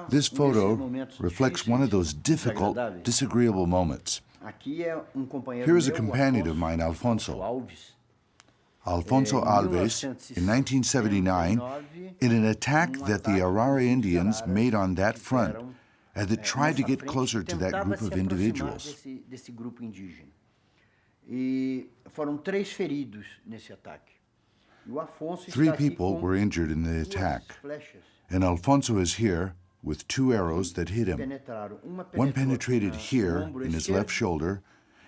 This photo reflects one of those difficult, disagreeable moments. Here is a companion of mine, Alfonso. Alfonso Alves, in 1979, in an attack that the Arara Indians made on that front, and that tried to get closer to that group of individuals. 3 people were injured in the attack, and Alfonso is here with 2 arrows that hit him. One penetrated here in his left shoulder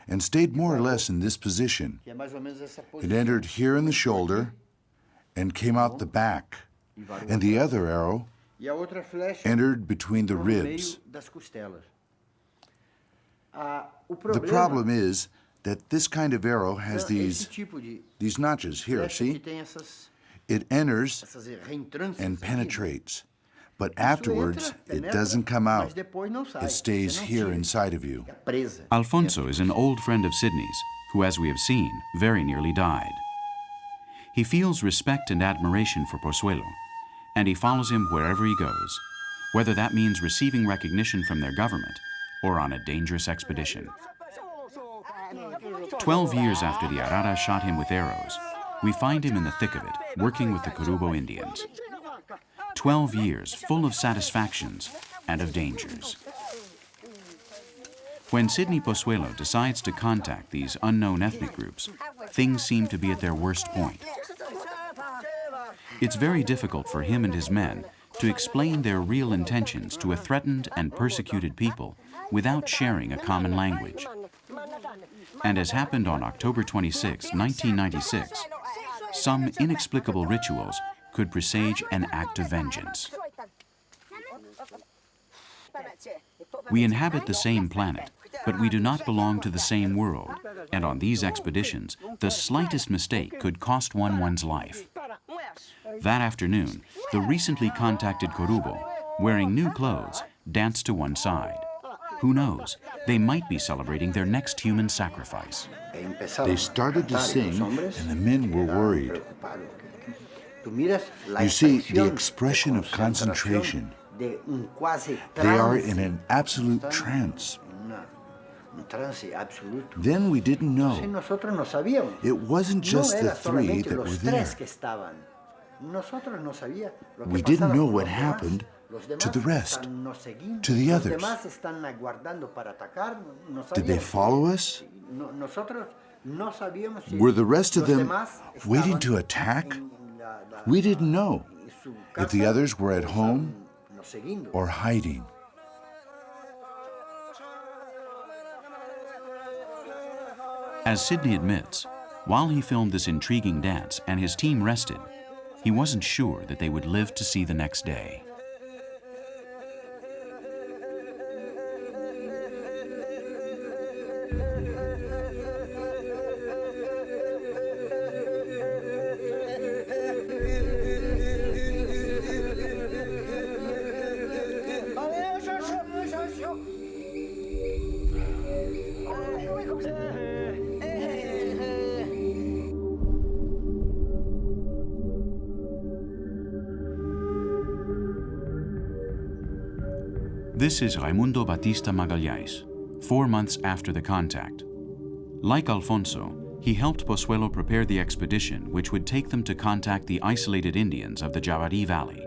and stayed more or less in this position. It entered here in the shoulder and came out the back, and the other arrow entered between the ribs. The problem is that this kind of arrow has these notches here, see? It enters and penetrates, but afterwards it doesn't come out. It stays here inside of you. Alfonso is an old friend of Sydney's, who, as we have seen, very nearly died. He feels respect and admiration for Possuelo, and he follows him wherever he goes, whether that means receiving recognition from their government or on a dangerous expedition. 12 years after the Arara shot him with arrows, we find him in the thick of it, working with the Korubo Indians. 12 years full of satisfactions and of dangers. When Sidney Possuelo decides to contact these unknown ethnic groups, things seem to be at their worst point. It's very difficult for him and his men to explain their real intentions to a threatened and persecuted people without sharing a common language. And as happened on October 26, 1996, some inexplicable rituals could presage an act of vengeance. We inhabit the same planet, but we do not belong to the same world, and on these expeditions, the slightest mistake could cost one one's life. That afternoon, the recently contacted Korubo, wearing new clothes, danced to one side. Who knows? They might be celebrating their next human sacrifice. They started to sing, and the men were worried. You see, the expression of concentration. They are in an absolute trance. Then we didn't know. It wasn't just the 3 that were there. We didn't know what happened to the rest, to the others. Did they follow us? Were the rest of them waiting to attack? We didn't know if the others were at home or hiding. As Sidney admits, while he filmed this intriguing dance and his team rested, he wasn't sure that they would live to see the next day. This is Raimundo Batista Magalhães, 4 months after the contact. Like Alfonso, he helped Possuelo prepare the expedition which would take them to contact the isolated Indians of the Javari Valley.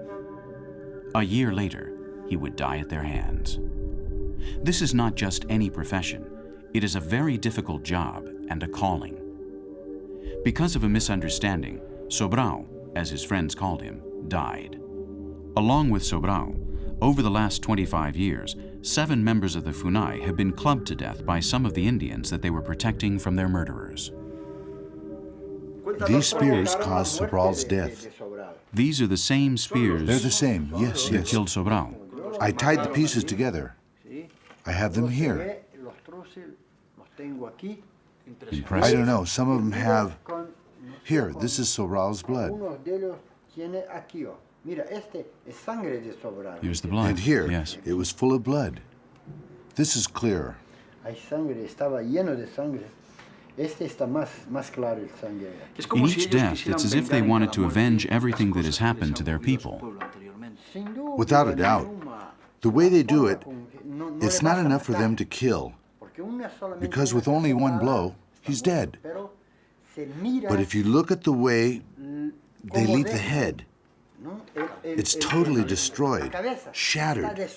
A year later, he would die at their hands. This is not just any profession. It is a very difficult job and a calling. Because of a misunderstanding, Sobral, as his friends called him, died. Along with Sobral, over the last 25 years, 7 members of the Funai have been clubbed to death by some of the Indians that they were protecting from their murderers. These spears caused Sobral's death. These are the same spears. They're the same, yes, that yes. killed Sobral. I tied the pieces together. I have them here. Impressive. I don't know, some of them have... Here, this is Sobral's blood. Here's the blood. And here, yes. it was full of blood. This is clear. In each death, it's as if they wanted to avenge everything that has happened to their people. Without a doubt. The way they do it, it's not enough for them to kill, because with only one blow, he's dead. But if you look at the way they leave the head, it's totally destroyed, shattered.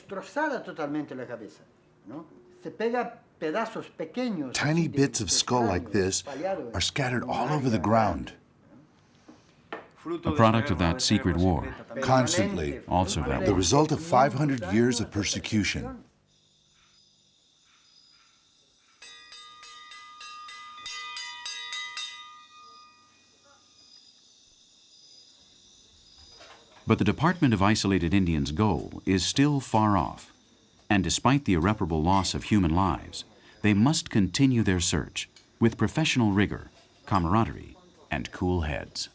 Tiny bits of skull like this are scattered all over the ground. A product of that secret war. Constantly. Also that The war. result of 500 years of persecution. But the Department of Isolated Indians' goal is still far off. And despite the irreparable loss of human lives, they must continue their search with professional rigor, camaraderie, and cool heads.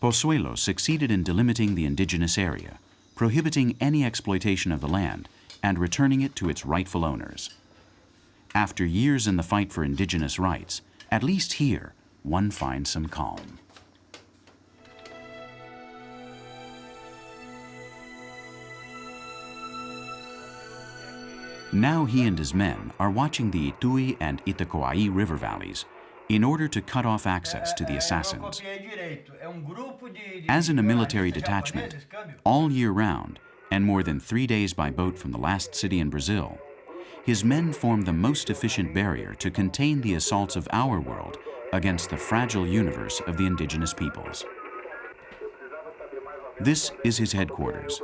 Possuelo succeeded in delimiting the indigenous area, prohibiting any exploitation of the land and returning it to its rightful owners. After years in the fight for indigenous rights, at least here, one finds some calm. Now he and his men are watching the Itui and Itacoaí river valleys in order to cut off access to the assassins. As in a military detachment, all year round, and more than 3 days by boat from the last city in Brazil, his men form the most efficient barrier to contain the assaults of our world against the fragile universe of the indigenous peoples. This is his headquarters,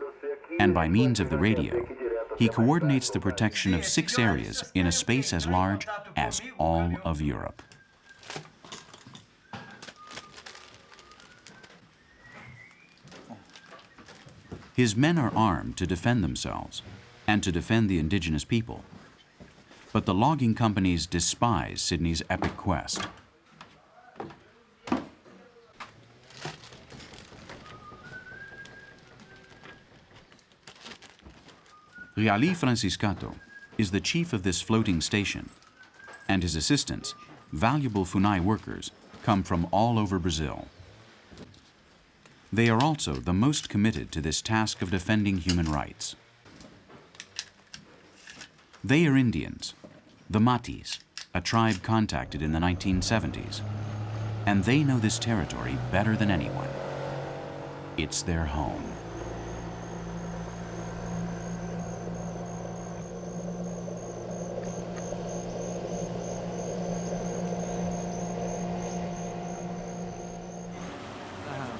and by means of the radio, he coordinates the protection of 6 areas in a space as large as all of Europe. His men are armed to defend themselves and to defend the indigenous people. But the logging companies despise Sydney's epic quest. Reali Franciscato is the chief of this floating station, and his assistants, valuable Funai workers, come from all over Brazil. They are also the most committed to this task of defending human rights. They are Indians, the Matis, a tribe contacted in the 1970s, and they know this territory better than anyone. It's their home.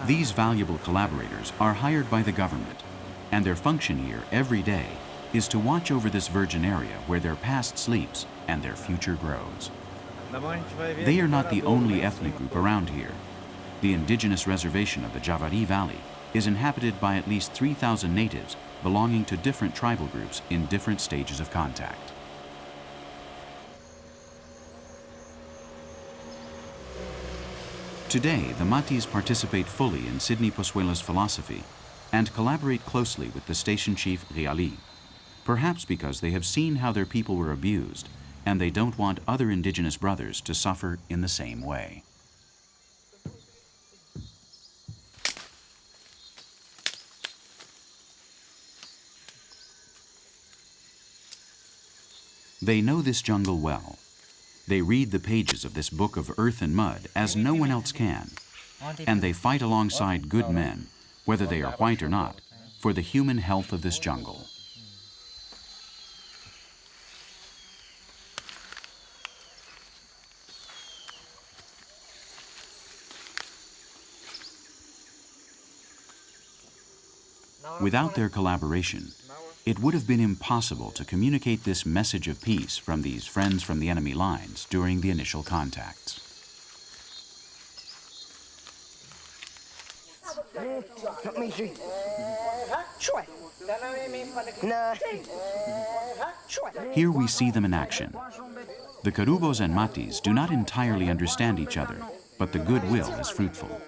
These valuable collaborators are hired by the government, and their function here every day is to watch over this virgin area where their past sleeps and their future grows. They are not the only ethnic group around here. The indigenous reservation of the Javari Valley is inhabited by at least 3,000 natives belonging to different tribal groups in different stages of contact. Today, the Matis participate fully in Sidney Possuelo's philosophy and collaborate closely with the station chief Reali, perhaps because they have seen how their people were abused and they don't want other indigenous brothers to suffer in the same way. They know this jungle well. They read the pages of this book of earth and mud as no one else can, and they fight alongside good men, whether they are white or not, for the human health of this jungle. Without their collaboration, it would have been impossible to communicate this message of peace from these friends from the enemy lines during the initial contacts. Here we see them in action. The Korubos and Matis do not entirely understand each other, but the goodwill is fruitful.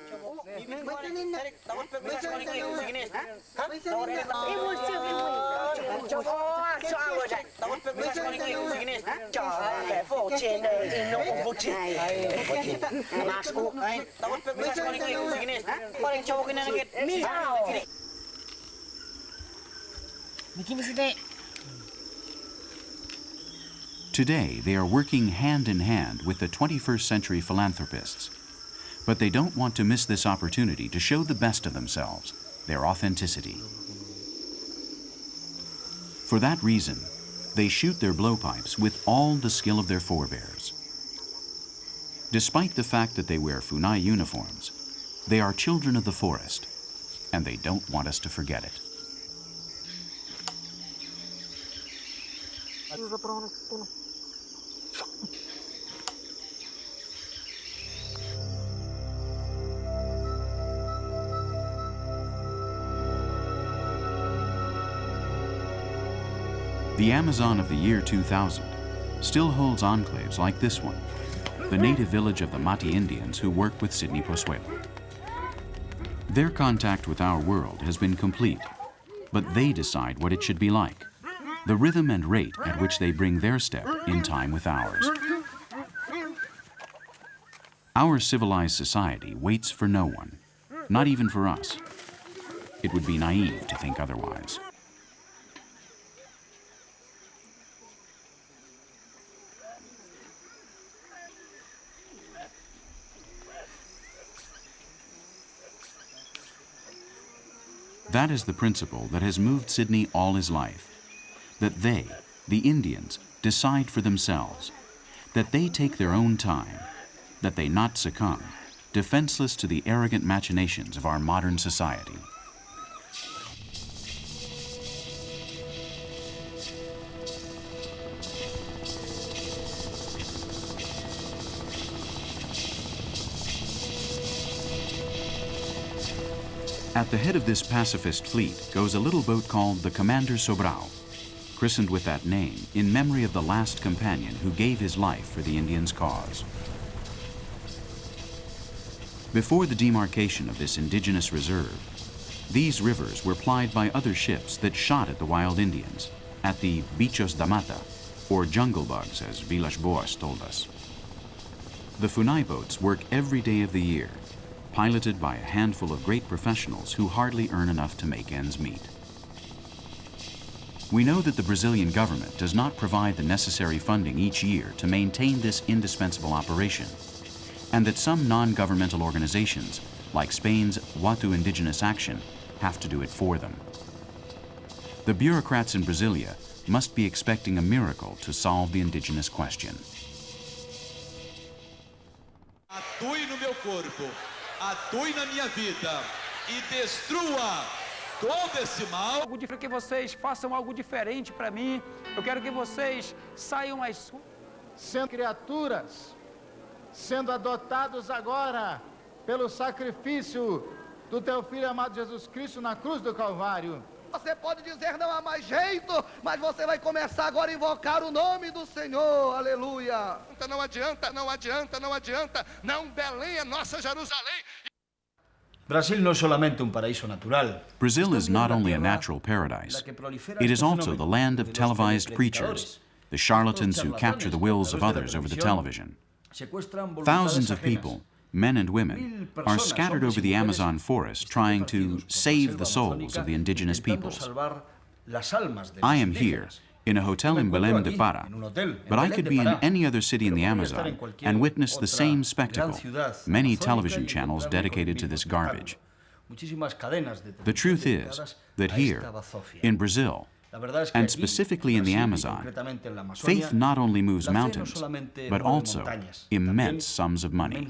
Today, they are working hand in hand with the 21st century philanthropists. But they don't want to miss this opportunity to show the best of themselves, their authenticity. For that reason, they shoot their blowpipes with all the skill of their forebears. Despite the fact that they wear Funai uniforms, they are children of the forest, and they don't want us to forget it. The Amazon of the year 2000 still holds enclaves like this one, the native village of the Mati Indians who work with Sydney Possuelo. Their contact with our world has been complete, but they decide what it should be like, the rhythm and rate at which they bring their step in time with ours. Our civilized society waits for no one, not even for us. It would be naive to think otherwise. That is the principle that has moved Sydney all his life, that they, the Indians, decide for themselves, that they take their own time, that they not succumb, defenseless to the arrogant machinations of our modern society. At the head of this pacifist fleet goes a little boat called the Commander Sobral, christened with that name in memory of the last companion who gave his life for the Indians' cause. Before the demarcation of this indigenous reserve, these rivers were plied by other ships that shot at the wild Indians, at the bichos da mata, or jungle bugs, as Vilas Boas told us. The Funai boats work every day of the year, piloted by a handful of great professionals who hardly earn enough to make ends meet. We know that the Brazilian government does not provide the necessary funding each year to maintain this indispensable operation, and that some non-governmental organizations, like Spain's Watu Indigenous Action, have to do it for them. The bureaucrats in Brasilia must be expecting a miracle to solve the indigenous question. Atue no meu corpo, atue na minha vida e destrua todo esse mal. Eu quero que vocês façam algo diferente para mim. Eu quero que vocês saiam às sendo criaturas, sendo adotados agora pelo sacrifício do teu Filho amado Jesus Cristo na cruz do Calvário. Você pode dizer não há mais jeito, mas você vai começar agora a invocar o nome do Senhor, aleluia. Não adianta, não adianta, não adianta, não, Belém é nossa Jerusalém. Brasil no es solamente un paraíso natural. Brazil is not only a natural paradise, it is also the land of televised preachers, the charlatans who capture the wills of others over the television. Thousands of people, men and women, are scattered over the Amazon forest trying to save the souls of the indigenous peoples. I am here in a hotel in Belém de Para, but I could be in any other city in the Amazon and witness the same spectacle, many television channels dedicated to this garbage. The truth is that here, in Brazil, and specifically in the Amazon, faith not only moves mountains, but also immense sums of money.